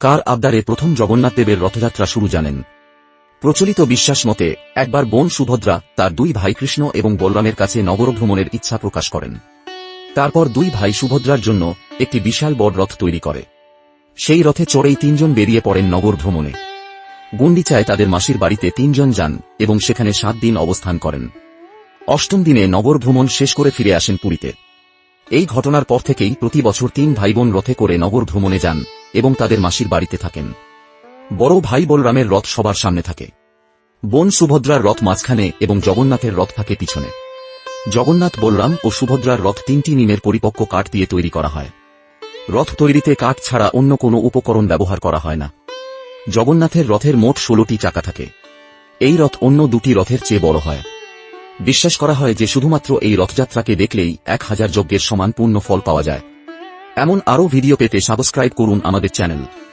কার আবদারে প্রথম জগন্নাথ দেবের রথযাত্রা শুরু জানেন? প্রচলিত বিশ্বাস মতে একবার বোন সুভদ্রা তার দুই ভাই কৃষ্ণ এবং বলরামের কাছে নগর ভ্রমণের ইচ্ছা প্রকাশ করেন। তারপর দুই ভাই সুভদ্রার জন্য একটি বিশাল বড় রথ তৈরি করে। সেই রথে চড়েই তিনজন বেরিয়ে পড়েন নগর ভ্রমণে। গুন্ডিচায় তাদের মাসির বাড়িতে তিনজন যান এবং সেখানে 7 দিন অবস্থান করেন। অষ্টম দিনে নগর ভ্রমণ শেষ করে ফিরে আসেন পুরীতে। এই ঘটনার পর থেকেই প্রতি বছর 3 ভাইবোন রথে করে নগর ভ্রমণে যান এবং তাদের মাসির বাড়িতে থাকেন। বড় ভাই বলরামের রথ সবার সামনে থাকে, বোন সুভদ্রার রথ মাঝখানে এবং জগন্নাথের রথ থাকে পিছনে। জগন্নাথ, বলরাম ও সুভদ্রার রথ 3টি নিমের পরিপক্ক কাঠ দিয়ে তৈরি করা হয়। রথ তৈরিতে কাঠ ছাড়া অন্য কোনো উপকরণ ব্যবহার করা হয় না। জগন্নাথের রথের মোট 16টি চাকা থাকে। এই রথ অন্য দুটি রথের চেয়ে বড় হয়। বিশ্বাস করা হয় যে শুধুমাত্র এই রথযাত্রাকে দেখলেই 1000 যজ্ঞের সমান পূর্ণ ফল পাওয়া যায়। এমন আরও ভিডিও পেতে সাবস্ক্রাইব করুন আমাদের চ্যানেল।